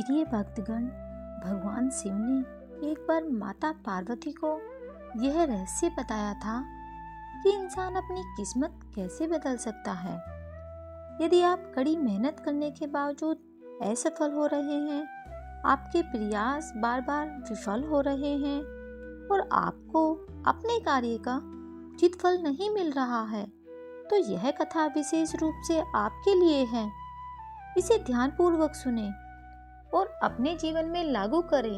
प्रिय भक्तगण, भगवान शिव ने एक बार माता पार्वती को यह रहस्य बताया था कि इंसान अपनी किस्मत कैसे बदल सकता है। यदि आप कड़ी मेहनत करने के बावजूद असफल हो रहे हैं, आपके प्रयास बार बार विफल हो रहे हैं और आपको अपने कार्य का उचित फल नहीं मिल रहा है, तो यह कथा विशेष रूप से आपके लिए है। इसे ध्यानपूर्वक सुने और अपने जीवन में लागू करें।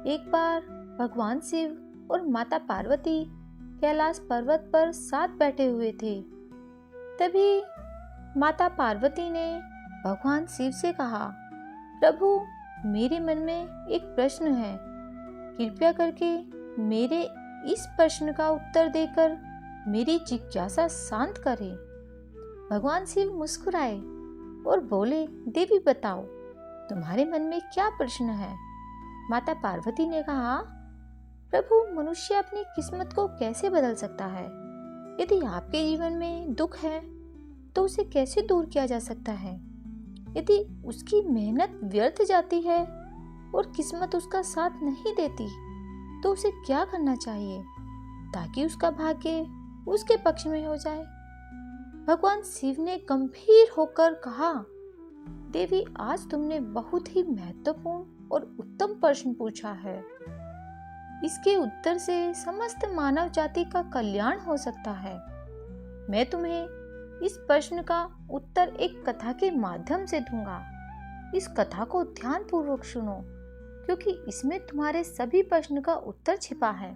एक बार भगवान शिव और माता पार्वती कैलाश पर्वत पर साथ बैठे हुए थे। तभी माता पार्वती ने भगवान शिव से कहा, प्रभु, मेरे मन में एक प्रश्न है, कृपया करके मेरे इस प्रश्न का उत्तर देकर मेरी जिज्ञासा शांत करें। भगवान शिव मुस्कुराए और बोले, देवी बताओ, तुम्हारे मन में क्या प्रश्न है? माता पार्वती ने कहा, प्रभु, मनुष्य अपनी किस्मत को कैसे बदल सकता है? यदि आपके जीवन में दुख है तो उसे कैसे दूर किया जा सकता है? यदि उसकी मेहनत व्यर्थ जाती है और किस्मत उसका साथ नहीं देती तो उसे क्या करना चाहिए ताकि उसका भाग्य उसके पक्ष में हो जाए? भगवान शिव ने गंभीर होकर कहा, देवी, आज तुमने बहुत ही महत्वपूर्ण और उत्तम प्रश्न पूछा है। इसके उत्तर से समस्त मानव जाति का कल्याण हो सकता है। मैं तुम्हें इस प्रश्न का उत्तर एक कथा के माध्यम से दूंगा। इस कथा को ध्यानपूर्वक सुनो, क्योंकि इसमें तुम्हारे सभी प्रश्न का उत्तर छिपा है।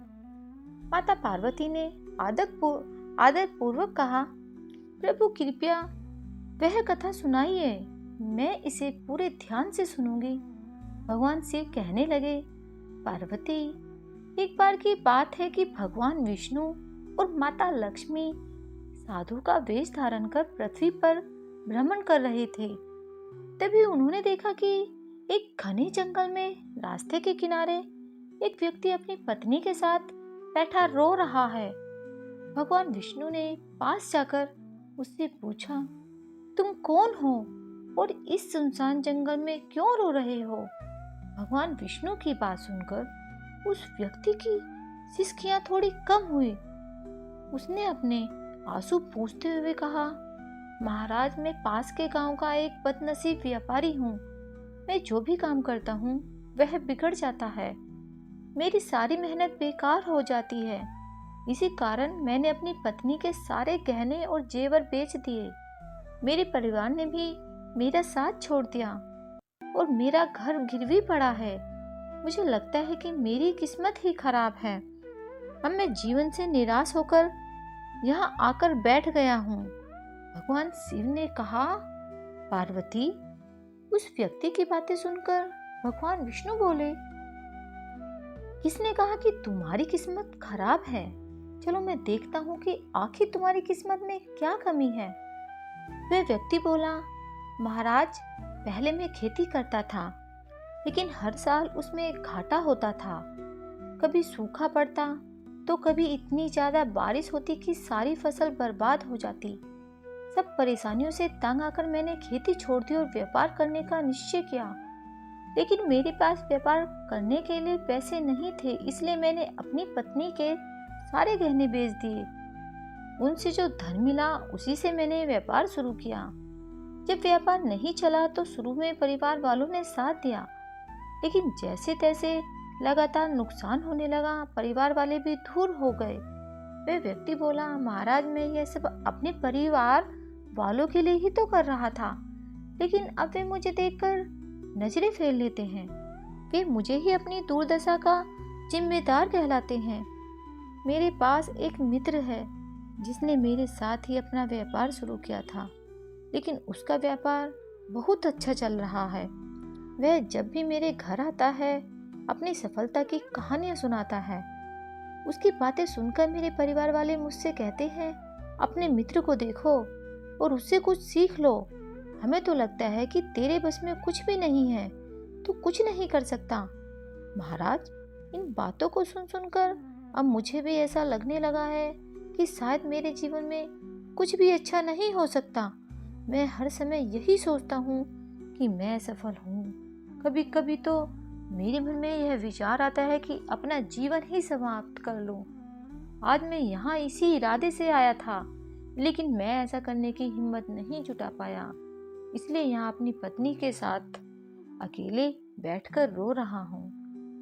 माता पार्वती ने आदर पूर्वक कहा, प्रभु, कृपया वह कथा सुनाइए, मैं इसे पूरे ध्यान से सुनूंगी। भगवान शिव कहने लगे, पार्वती, एक बार की बात है कि भगवान विष्णु और माता लक्ष्मी साधु का वेश धारण कर पृथ्वी पर भ्रमण कर रहे थे। तभी उन्होंने देखा कि एक घने जंगल में रास्ते के किनारे एक व्यक्ति अपनी पत्नी के साथ बैठा रो रहा है। भगवान विष्णु ने पास जाकर उससे पूछा, तुम कौन हो और इस सुनसान जंगल में क्यों रो रहे हो? भगवान विष्णु की बात सुनकर उस व्यक्ति की सिसकियां थोड़ी कम हुई। उसने अपने आंसू पोंछते हुए कहा, महाराज, मैं पास के गांव का एक बदनसीब व्यापारी हूँ। मैं जो भी काम करता हूँ वह बिगड़ जाता है। मेरी सारी मेहनत बेकार हो जाती है। इसी कारण मैंने अपनी पत्नी के सारे गहने और जेवर बेच दिए। मेरे परिवार ने भी मेरा साथ छोड़ दिया और मेरा घर गिरवी पड़ा है। मुझे लगता है कि मेरी किस्मत ही खराब है। अब मैं जीवन से निराश होकर यहाँ आकर बैठ गया हूँ। भगवान शिव ने कहा, पार्वती, उस व्यक्ति की बातें सुनकर भगवान विष्णु बोले, किसने कहा कि तुम्हारी किस्मत खराब है? चलो मैं देखता हूँ कि आखिर तुम्हारी किस्मत में क्या कमी है। वह व्यक्ति बोला, महाराज, पहले मैं खेती करता था, लेकिन हर साल उसमें घाटा होता था। कभी सूखा पड़ता तो कभी इतनी ज्यादा बारिश होती कि सारी फसल बर्बाद हो जाती। सब परेशानियों से तंग आकर मैंने खेती छोड़ दी और व्यापार करने का निश्चय किया, लेकिन मेरे पास व्यापार करने के लिए पैसे नहीं थे, इसलिए मैंने अपनी पत्नी के सारे गहने बेच दिए। उनसे जो धन मिला उसी से मैंने व्यापार शुरू किया। जब व्यापार नहीं चला तो शुरू में परिवार वालों ने साथ दिया, लेकिन जैसे तैसे लगातार नुकसान होने लगा, परिवार वाले भी दूर हो गए। वह व्यक्ति बोला, महाराज, मैं यह सब अपने परिवार वालों के लिए ही तो कर रहा था, लेकिन अब वे मुझे देखकर नजरें फेर लेते हैं। वे मुझे ही अपनी दुर्दशा का जिम्मेदार कहलाते हैं। मेरे पास एक मित्र है जिसने मेरे साथ ही अपना व्यापार शुरू किया था, लेकिन उसका व्यापार बहुत अच्छा चल रहा है। वह जब भी मेरे घर आता है अपनी सफलता की कहानियां सुनाता है। उसकी बातें सुनकर मेरे परिवार वाले मुझसे कहते हैं, अपने मित्र को देखो और उससे कुछ सीख लो। हमें तो लगता है कि तेरे बस में कुछ भी नहीं है, तू कुछ नहीं कर सकता। महाराज, इन बातों को सुन सुनकर अब मुझे भी ऐसा लगने लगा है कि शायद मेरे जीवन में कुछ भी अच्छा नहीं हो सकता। मैं हर समय यही सोचता हूँ कि मैं सफल हूँ, कभी कभी तो मेरे मन में यह विचार आता है कि अपना जीवन ही समाप्त कर लूं। आज मैं यहाँ इसी इरादे से आया था, लेकिन मैं ऐसा करने की हिम्मत नहीं जुटा पाया, इसलिए यहाँ अपनी पत्नी के साथ अकेले बैठकर रो रहा हूँ।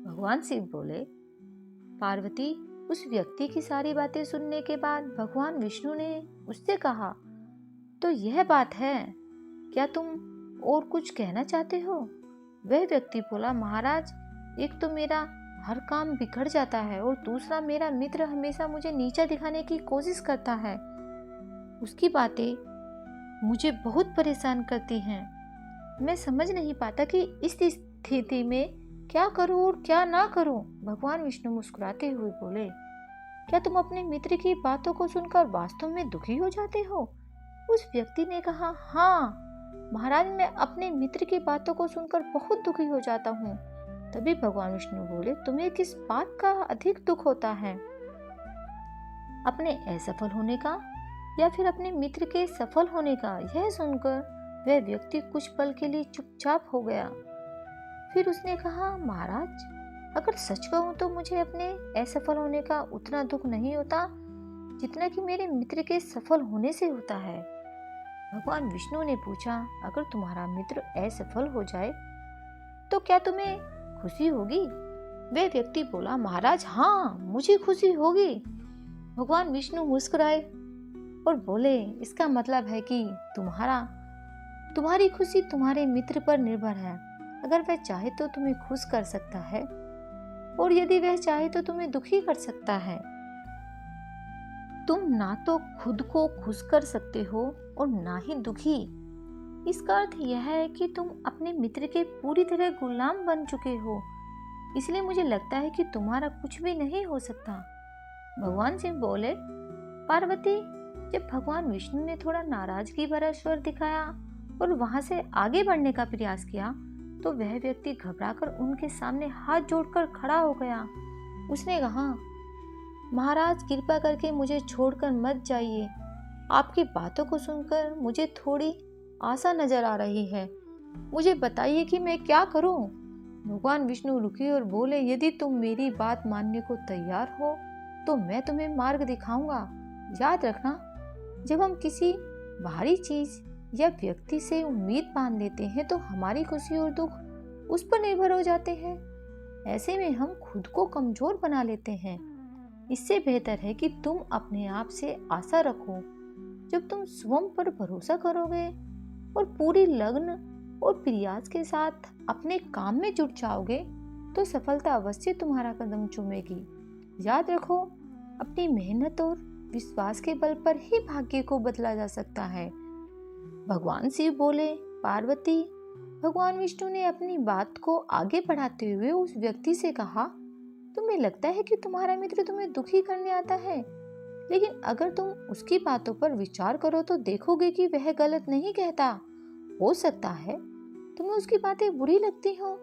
भगवान शिव बोले, पार्वती, उस व्यक्ति की सारी बातें सुनने के बाद भगवान विष्णु ने उससे कहा, तो यह बात है, क्या तुम और कुछ कहना चाहते हो? वह व्यक्ति बोला, महाराज, एक तो मेरा हर काम बिगड़ जाता है और दूसरा मेरा मित्र हमेशा मुझे नीचा दिखाने की कोशिश करता है। उसकी बातें मुझे बहुत परेशान करती हैं। मैं समझ नहीं पाता कि इस स्थिति में क्या करूं और क्या ना करूं। भगवान विष्णु मुस्कुराते हुए बोले, क्या तुम अपने मित्र की बातों को सुनकर वास्तव में दुखी हो जाते हो? उस व्यक्ति ने कहा, हाँ महाराज, मैं अपने मित्र की बातों को सुनकर बहुत दुखी हो जाता हूँ। तभी भगवान विष्णु बोले, तुम्हें किस बात का अधिक दुख होता है, अपने असफल होने का या फिर अपने मित्र के सफल होने का? यह सुनकर वह व्यक्ति कुछ पल के लिए चुपचाप हो गया। फिर उसने कहा, महाराज, अगर सच कहूं तो मुझे अपने असफल होने का उतना दुख नहीं होता जितना कि मेरे मित्र के सफल होने से होता है। भगवान विष्णु ने पूछा, अगर तुम्हारा मित्र असफल हो जाए तो क्या तुम्हें खुशी होगी? वह व्यक्ति बोला, महाराज, हाँ, मुझे खुशी होगी। भगवान विष्णु मुस्कुराए और बोले, इसका मतलब है कि तुम्हारी खुशी तुम्हारे मित्र पर निर्भर है। अगर वह चाहे तो तुम्हें खुश कर सकता है और यदि वह चाहे तो तुम्हें दुखी कर सकता है। तुम ना तो खुद को खुश कर सकते हो और ना ही दुखी। इसका अर्थ यह है कि तुम अपने मित्र के पूरी तरह गुलाम बन चुके हो। इसलिए मुझे लगता है कि तुम्हारा कुछ भी नहीं हो सकता। भगवान शिव बोले, पार्वती, जब भगवान विष्णु ने थोड़ा नाराजगी भरा स्वर दिखाया और वहां से आगे बढ़ने का प्रयास किया तो वह व्यक्ति घबराकर उनके सामने हाथ जोड़कर खड़ा हो गया। उसने कहा, महाराज, कृपा करके मुझे छोड़कर मत जाइए। आपकी बातों को सुनकर मुझे थोड़ी आशा नजर आ रही है। मुझे बताइए कि मैं क्या करूं? भगवान विष्णु रुके और बोले, यदि तुम मेरी बात मानने को तैयार हो तो मैं तुम्हें मार्ग दिखाऊंगा। याद रखना, जब हम किसी बाहरी चीज या व्यक्ति से उम्मीद बांध लेते हैं तो हमारी खुशी और दुख उस पर निर्भर हो जाते हैं। ऐसे में हम खुद को कमजोर बना लेते हैं। इससे बेहतर है कि तुम अपने आप से आशा रखो। जब तुम स्वयं पर भरोसा करोगे और पूरी लगन और प्रयास के साथ अपने काम में जुट जाओगे तो सफलता अवश्य तुम्हारा कदम चूमेगी। याद रखो, अपनी मेहनत और विश्वास के बल पर ही भाग्य को बदला जा सकता है। भगवान शिव बोले, पार्वती, भगवान विष्णु ने अपनी बात को आगे बढ़ाते हुए उस व्यक्ति से कहा, तुम्हें लगता है कि तुम्हारा मित्र तुम्हें दुखी करने आता है, लेकिन अगर तुम उसकी बातों पर विचार करो तो देखोगे कि वह गलत नहीं कहता। हो सकता है तुम्हें उसकी बातें बुरी लगती हो,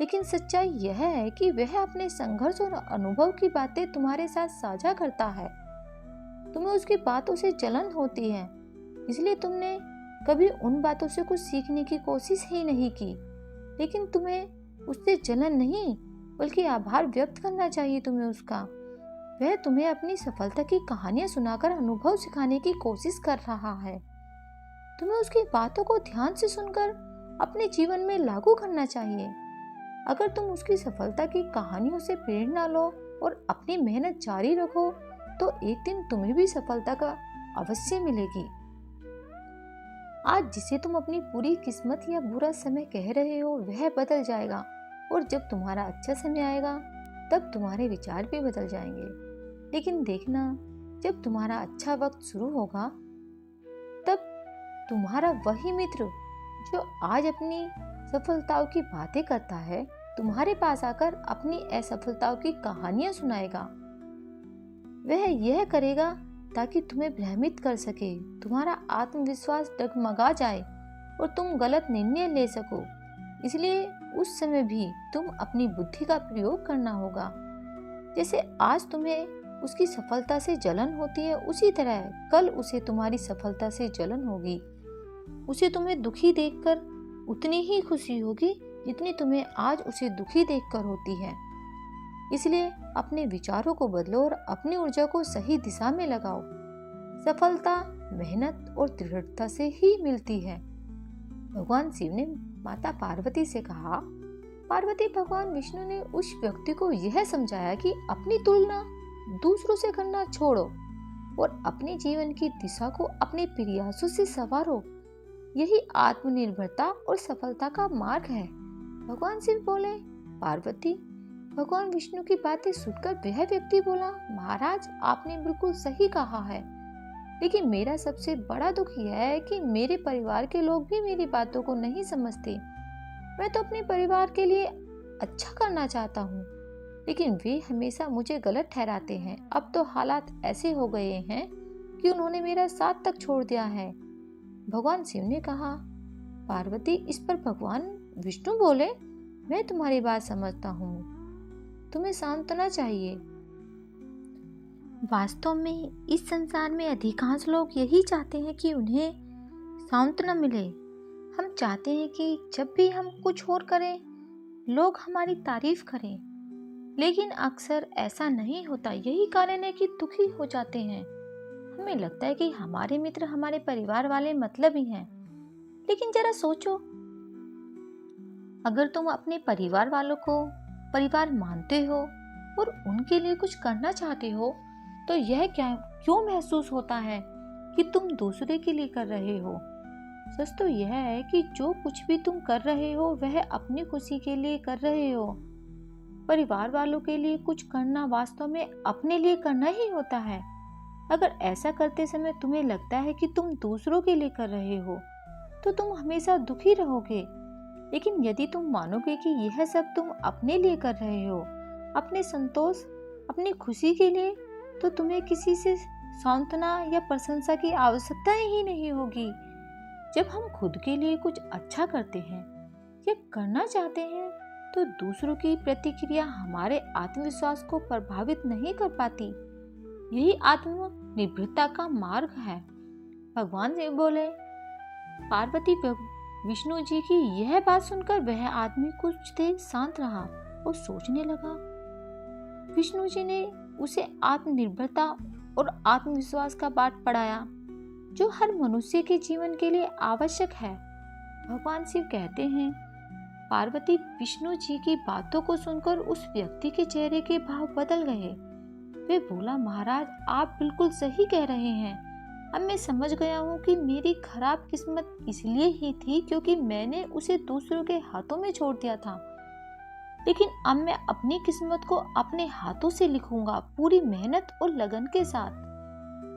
लेकिन सच्चाई यह है कि वह अपने संघर्ष और अनुभव की बातें तुम्हारे साथ साझा करता है। तुम्हें उसकी बातों से जलन होती है, इसलिए तुमने कभी उन बातों से कुछ सीखने की कोशिश ही नहीं की। लेकिन तुम्हें उससे जलन नहीं बल्कि आभार व्यक्त करना चाहिए तुम्हें उसका। वह तुम्हें अपनी सफलता की कहानियां सुनाकर अनुभव सिखाने की कोशिश कर रहा है। तुम्हें उसकी बातों को ध्यान से सुनकर अपने जीवन में लागू करना चाहिए। अगर तुम उसकी सफलता की कहानियों से प्रेरणा लो और अपनी मेहनत जारी रखो तो एक दिन तुम्हें भी सफलता का अवश्य मिलेगी। आज जिसे तुम अपनी पूरी किस्मत या बुरा समय कह रहे हो वह बदल जाएगा और जब तुम्हारा अच्छा समय आएगा तब तुम्हारे विचार भी बदल जाएंगे। लेकिन देखना, जब तुम्हारा अच्छा वक्त शुरू होगा तब तुम्हारा वही मित्र जो आज अपनी सफलताओं की बातें करता है तुम्हारे पास आकर अपनी असफलताओं की कहानियां सुनाएगा। वह यह करेगा ताकि तुम्हें भ्रमित कर सके, तुम्हारा आत्मविश्वास डगमगा जाए और तुम गलत निर्णय ले सको। इसलिए उस समय भी तुम अपनी बुद्धि का प्रयोग करना होगा। जैसे आज तुम्हें उसकी सफलता से जलन होती है, उसी तरह कल उसे तुम्हारी सफलता से जलन होगी। उसे तुम्हें दुखी देखकर उतनी ही खुशी होगी जितनी तुम्हें आज उसे दुखी देखकर होती है। इसलिए अपने विचारों को बदलो और अपनी ऊर्जा को सही दिशा में लगाओ। सफलता मेहनत और दृढ़ता से ही मिलती है। भगवान शिव ने माता पार्वती से कहा, पार्वती, भगवान विष्णु ने उस व्यक्ति को यह समझाया कि अपनी तुलना दूसरों से करना छोड़ो और अपने जीवन की दिशा को अपने प्रयासों से संवारो। यही आत्मनिर्भरता और सफलता का मार्ग है। भगवान शिव बोले, पार्वती, भगवान विष्णु की बातें सुनकर वह व्यक्ति बोला, महाराज, आपने बिल्कुल सही कहा है, लेकिन मेरा सबसे बड़ा दुख यह है कि मेरे परिवार के लोग भी मेरी बातों को नहीं समझते। मैं तो अपने परिवार के लिए अच्छा करना चाहता हूँ, लेकिन वे हमेशा मुझे गलत ठहराते हैं। अब तो हालात ऐसे हो गए हैं कि उन्होंने मेरा साथ तक छोड़ दिया है। भगवान शिव ने कहा, पार्वती, इस पर भगवान विष्णु बोले, मैं तुम्हारी बात समझता हूँ, तुम्हें सांत्वना चाहिए। वास्तव में इस संसार में अधिकांश लोग यही चाहते हैं कि उन्हें सांत्वना मिले। हम चाहते हैं कि जब भी हम कुछ और करें, लोग हमारी तारीफ करें, लेकिन अक्सर ऐसा नहीं होता। यही कारण है कि दुखी हो जाते हैं। हमें लगता है कि हमारे मित्र हमारे परिवार वाले मतलबी हैं, लेकिन जरा सोचो, अगर तुम अपने परिवार वालों को परिवार मानते हो और उनके लिए कुछ करना चाहते हो, तो यह क्यों महसूस होता है कि तुम दूसरे के लिए कर रहे हो? सच तो यह है कि जो कुछ भी तुम कर रहे हो वह अपनी खुशी के लिए कर रहे हो। परिवार वालों के लिए कुछ करना वास्तव में अपने लिए करना ही होता है। अगर ऐसा करते समय तुम्हें लगता है कि तुम दूसरों के लिए कर रहे हो, तो तुम हमेशा दुखी रहोगे। लेकिन यदि तुम मानोगे कि यह सब तुम अपने लिए कर रहे हो, अपने संतोष, अपनी खुशी के लिए, तो तुम्हें किसी से सांत्वना या प्रशंसा की आवश्यकता ही नहीं होगी। जब हम खुद के लिए कुछ अच्छा करते हैं या करना चाहते हैं, तो दूसरों की प्रतिक्रिया हमारे आत्मविश्वास को प्रभावित नहीं कर पाती। यही आत्मनिर्भरता का मार्ग है। भगवान शिव बोले, पार्वती, विष्णु जी की यह बात सुनकर वह आदमी कुछ देर शांत रहा और सोचने लगा। विष्णु जी ने उसे आत्मनिर्भरता और आत्मविश्वास का पाठ पढ़ाया, जो हर मनुष्य के जीवन के लिए आवश्यक है। भगवान शिव कहते हैं, पार्वती, विष्णु जी की बातों को सुनकर उस व्यक्ति के चेहरे के भाव बदल गए। वे बोला, महाराज, आप बिल्कुल सही कह रहे हैं। अब मैं समझ गया हूँ कि मेरी खराब किस्मत इसलिए ही थी क्योंकि मैंने उसे दूसरों के हाथों में छोड़ दिया था। लेकिन अब मैं अपनी किस्मत को अपने हाथों से लिखूंगा, पूरी मेहनत और लगन के साथ।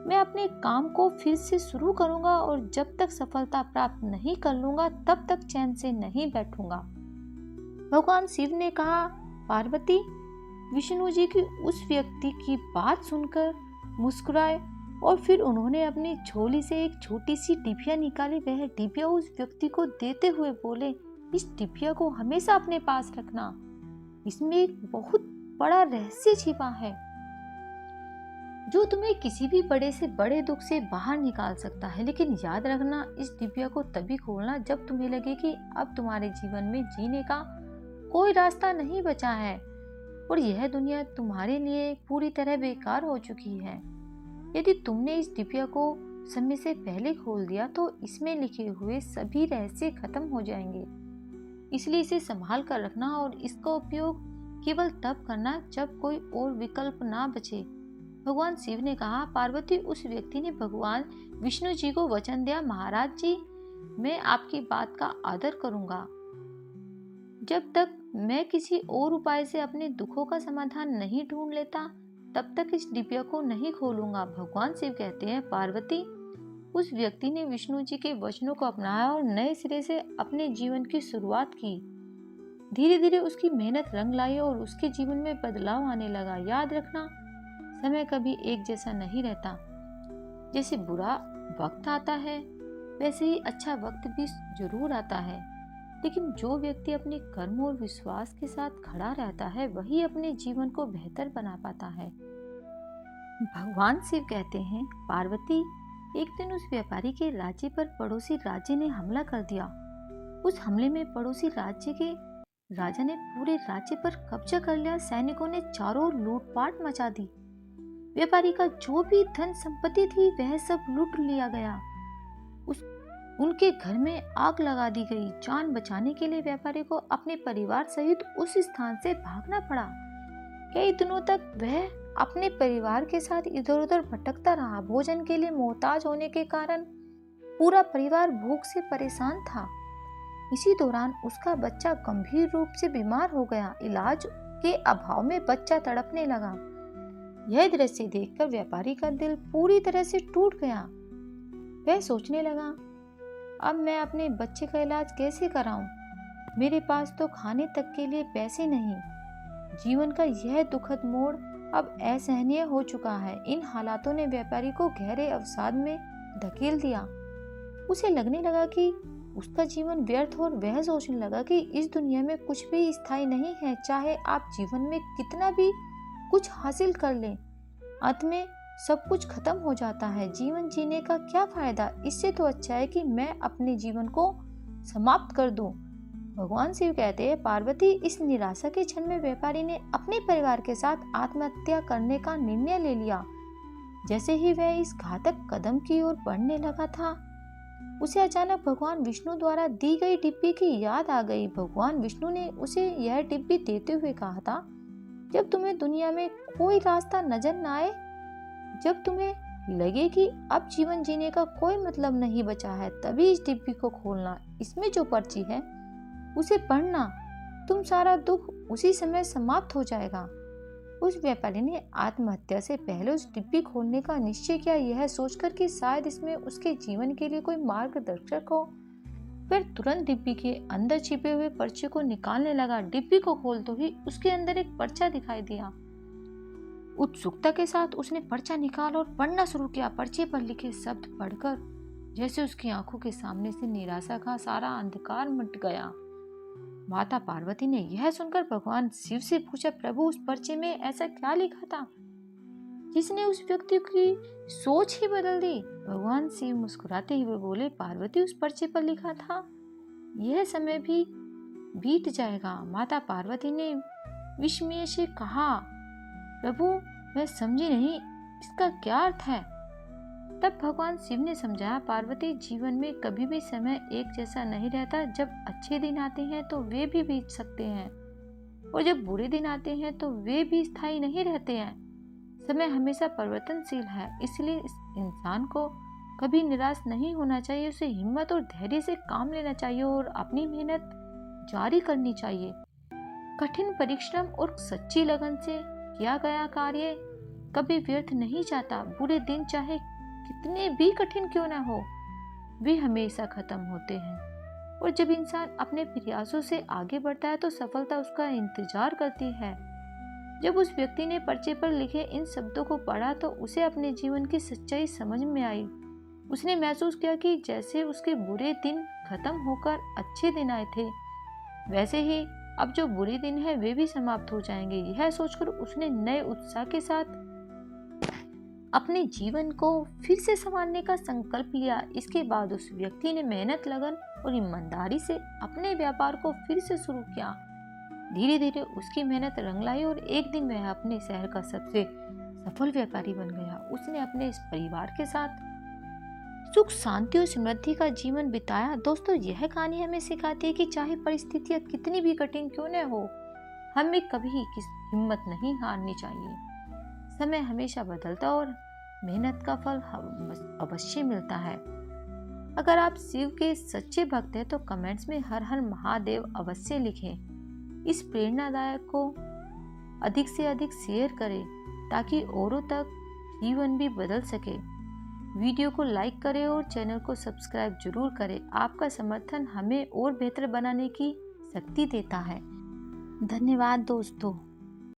मैं अपने काम को फिर से शुरू करूंगा और जब तक सफलता प्राप्त नहीं कर लूंगा, तब तक चैन से नहीं बैठूंगा। भगवान शिव ने कहा, पार्वती, विष्णु जी की उस व्यक्ति की बात सुनकर मुस्कुराए और फिर उन्होंने अपनी झोली से एक छोटी सी डिबिया निकाली। वह डिबिया उस व्यक्ति को देते हुए बोले, इस डिबिया को हमेशा अपने पास रखना, इसमें एक बहुत बड़ा रहस्य छिपा है जो तुम्हें किसी भी बड़े से बड़े दुख से बाहर निकाल सकता है। लेकिन याद रखना, इस डिबिया को तभी खोलना जब तुम्हें लगे कि अब तुम्हारे जीवन में जीने का कोई रास्ता नहीं बचा है और यह दुनिया तुम्हारे लिए पूरी तरह बेकार हो चुकी है। यदि तुमने इस डिबिया को समय से पहले खोल दिया तो इसमें लिखे हुए सभी रहस्य खत्म हो जाएंगे। इसलिए इसे संभाल कर रखना और इसका उपयोग केवल तब करना जब कोई और विकल्प ना बचे। भगवान शिव ने कहा, पार्वती, उस व्यक्ति ने भगवान विष्णु जी को वचन दिया, महाराज जी, मैं आपकी बात का आदर करूंगा। जब तक मैं किसी और उपाय से अपने दुखों का समाधान नहीं ढूंढ लेता, तब तक इस डिबिया को नहीं खोलूंगा। भगवान शिव कहते हैं, पार्वती, उस व्यक्ति ने विष्णु जी के वचनों को अपनाया और नए सिरे से अपने जीवन की शुरुआत की। धीरे धीरे उसकी मेहनत रंग लाई और उसके जीवन में बदलाव आने लगा। याद रखना, समय कभी एक जैसा नहीं रहता। जैसे बुरा वक्त आता है, वैसे ही अच्छा वक्त भी जरूर आता है। लेकिन जो व्यक्ति अपने कर्म और विश्वास के साथ खड़ा रहता है, वही अपने जीवन को बेहतर बना पाता है। भगवान शिव कहते हैं, पार्वती, एक दिन उस व्यापारी के राज्य पर पड़ोसी राज्य ने हमला कर दिया। उस हमले में पड़ोसी राज्य के राजा ने पूरे राज्य पर कब्जा कर लिया। सैनिकों ने चारों ओर लूटपाट मचा दी। व्यापारी का जो भी धन संपत्ति थी वह सब लूट लिया गया। उनके घर में आग लगा दी गई। जान बचाने के लिए व्यापारी को अपने परिवार सहित उस स्थान से भागना पड़ा। कई दिनों तक वह अपने परिवार के साथ इधर उधर भटकता रहा। भोजन के लिए मोहताज होने के कारण पूरा परिवार भूख से परेशान था। इसी दौरान उसका बच्चा गंभीर रूप से बीमार हो गया। इलाज के अभाव में बच्चा तड़पने लगा। यह दृश्य देखकर व्यापारी का दिल पूरी तरह से टूट गया। वह सोचने लगा, अब मैं अपने बच्चे का इलाज कैसे कराऊं? मेरे पास तो खाने तक के लिए पैसे नहीं। जीवन का यह दुखद मोड़ अब असहनीय हो चुका है। इन हालातों ने व्यापारी को गहरे अवसाद में धकेल दिया। उसे लगने लगा कि उसका जीवन व्यर्थ, और वह सोचने लगा कि इस दुनिया में कुछ भी स्थायी नहीं है। चाहे आप जीवन में कितना भी कुछ हासिल कर लें, अंत में सब कुछ खत्म हो जाता है। जीवन जीने का क्या फायदा? इससे तो अच्छा है कि मैं अपने जीवन को समाप्त कर दूं। भगवान शिव कहते हैं, पार्वती, इस निराशा के क्षण में व्यापारी ने अपने परिवार के साथ आत्महत्या करने का निर्णय ले लिया। जैसे ही वह इस घातक कदम की ओर बढ़ने लगा था, उसे अचानक भगवान विष्णु द्वारा दी गई डिब्बी की याद आ गई। भगवान विष्णु ने उसे यह डिब्बी देते हुए कहा था, जब तुम्हें दुनिया में कोई रास्ता नजर न आए, जब तुम्हें लगे कि अब जीवन जीने का कोई मतलब नहीं बचा है, तभी इस डिब्बी को खोलना। इसमें जो पर्ची है उसे पढ़ना। तुम सारा दुख उसी समय समाप्त हो जाएगा। उस व्यापारी ने आत्महत्या से पहले उस डिब्बी खोलने का निश्चय किया, यह सोचकर कि शायद इसमें उसके जीवन के लिए कोई मार्गदर्शक हो। फिर तुरंत डिब्बी के अंदर छिपे हुए पर्चे को निकालने लगा। डिब्बी को खोलते ही उसके अंदर एक पर्चा दिखाई दिया। उत्सुकता के साथ उसने पर्चा निकाला और पढ़ना शुरू किया। पर्चे पर लिखे शब्द पढ़कर जैसे उसकी आंखों के सामने से निराशा का सारा अंधकार मिट गया। माता पार्वती ने यह सुनकर भगवान शिव से पूछा, प्रभु, उस पर्चे में ऐसा क्या लिखा था जिसने उस व्यक्ति की सोच ही बदल दी? भगवान शिव मुस्कुराते हुए बोले, पार्वती, उस पर्चे पर लिखा था, यह समय भी बीत जाएगा। माता पार्वती ने विस्मय से कहा, प्रभु, मैं समझी नहीं, इसका क्या अर्थ है? तब भगवान शिव ने समझाया, पार्वती, जीवन में कभी भी समय एक जैसा नहीं रहता। जब अच्छे दिन आते हैं तो वे भी बीत सकते हैं, और जब बुरे दिन आते हैं तो वे भी स्थायी नहीं रहते हैं। समय हमेशा परिवर्तनशील है, इसलिए इस इंसान को कभी निराश नहीं होना चाहिए। उसे हिम्मत और धैर्य से काम लेना चाहिए और अपनी मेहनत जारी करनी चाहिए। कठिन परिश्रम और सच्ची लगन से किया गया कार्य कभी व्यर्थ नहीं जाता। बुरे दिन चाहे कितने भी कठिन क्यों ना हो, वे हमेशा खत्म होते हैं, और जब इंसान अपने प्रयासों से आगे बढ़ता है तो सफलता उसका इंतजार करती है। जब उस व्यक्ति ने पर्चे पर लिखे इन शब्दों को पढ़ा तो उसे अपने जीवन की सच्चाई समझ में आई। उसने महसूस किया कि जैसे उसके बुरे दिन खत्म होकर अच्छे दिन आए थे, वैसे ही अब जो बुरे दिन हैं वे भी समाप्त हो जाएंगे। यह सोचकर उसने नए उत्साह के साथ अपने जीवन को फिर से संभालने का संकल्प लिया। इसके बाद उस व्यक्ति ने मेहनत, लगन और ईमानदारी से अपने व्यापार को फिर से शुरू किया। धीरे धीरे उसकी मेहनत रंग लाई और एक दिन वह अपने शहर का सबसे सफल व्यापारी बन गया। उसने अपने इस परिवार के साथ सुख, शांति और समृद्धि का जीवन बिताया। दोस्तों, यह कहानी हमें सिखाती है कि चाहे परिस्थितियां कितनी भी कठिन क्यों न हो, हमें कभी हिम्मत नहीं हारनी चाहिए। समय हमेशा बदलता और मेहनत का फल अवश्य मिलता है। अगर आप शिव के सच्चे भक्त हैं तो कमेंट्स में हर हर महादेव अवश्य लिखें। इस प्रेरणादायक को अधिक से अधिक शेयर करें ताकि औरों तक जीवन भी बदल सके। वीडियो को लाइक करें और चैनल को सब्सक्राइब जरूर करें। आपका समर्थन हमें और बेहतर बनाने की शक्ति देता है। धन्यवाद दोस्तों।